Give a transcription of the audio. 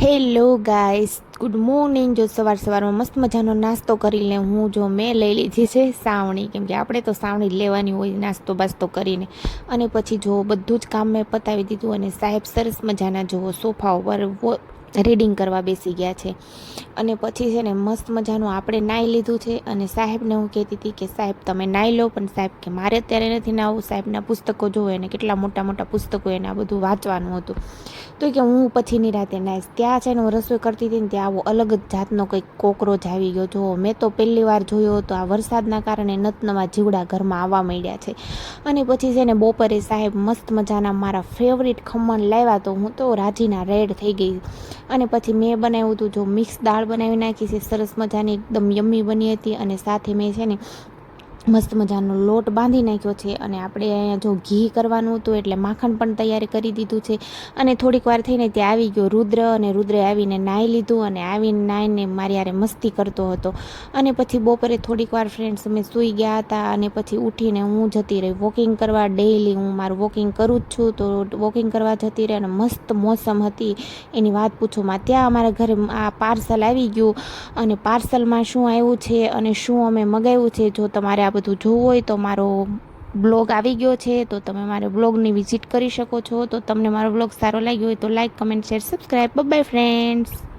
Hello guys, good morning. જો સવારમાં મસ્ત મજાનો નાસ્તો કરીને મેં લઈ લીધી છે સાવણી, કેમ કે આપણે તો સાવણી લેવાની હોય નાસ્તો બાસ્તો કરીને। અને પછી બધું જ કામ મેં પતાવી દીધું અને સાહેબ સરસ મજાના સોફા ઉપર રીડિંગ કરવા બેસી ગયા છે। અને પછી છે ને મસ્ત મજાનું આપણે નાહી લીધું છે અને સાહેબને હું કહેતી હતી કે સાહેબ તમે નાહી લો, પણ સાહેબ કે મારે અત્યારે નથી નાહવું, સાહેબના પુસ્તકો જોવે ને કેટલા મોટા મોટા પુસ્તકો એને આ બધું વાંચવાનું હતું, તો કે હું પછીની રાતે નાહીશ। ત્યાં છે ને હું રસોઈ કરતી હતી ને ત્યાં આવો અલગ જ જાતનો કંઈક કોકરોચ આવી ગયો। જો મેં તો પહેલી વાર જોયો હતો, આ વરસાદના કારણે નતનવા જીવડા ઘરમાં આવવા માંડ્યા છે। અને પછી છે ને બપોરે સાહેબ મસ્ત મજાના મારા ફેવરિટ ખમણ લાવ્યા, તો હું તો રાજીના રેડ થઈ ગઈ। અને પછી મેં બનાવ્યું હતું, મિક્સ દાળ બનાવી નાખી છે સરસ મજાની, એકદમ યમ્મી બની હતી। અને સાથે મેં છે ને મસ્ત મજાનો લોટ બાંધી નાખ્યો છે અને આપણે અહીંયા ઘી કરવાનું હતું એટલે માખણ પણ તૈયારી કરી દીધું છે। અને થોડીક વાર થઈને ત્યાં આવી ગયો રુદ્ર, અને રુદ્રે આવીને નાહી લીધું અને આવીને નાહીને મારી યારે મસ્તી કરતો હતો। અને પછી બપોરે થોડીક વાર ફ્રેન્ડ્સ અમે સૂઈ ગયા હતા અને પછી ઉઠીને હું જતી રહી વોકિંગ કરવા। ડેઈલી હું મારું વોકિંગ કરું જ છું, તો વોકિંગ કરવા જતી રહી અને મસ્ત મોસમ હતી એની વાત પૂછોમાં। ત્યાં અમારા ઘરે આ પાર્સલ આવી ગયું અને પાર્સલમાં શું આવ્યું છે અને શું અમે મગાવ્યું છે, જો તમારે આ બધું જોવું હોય તો મારો બ્લોગ આવી ગયો છે, તો તમે મારા બ્લોગની વિઝિટ કરી શકો છો। તો તમને મારો બ્લોગ સારો લાગ્યો હોય તો like, comment, share, subscribe. By friends.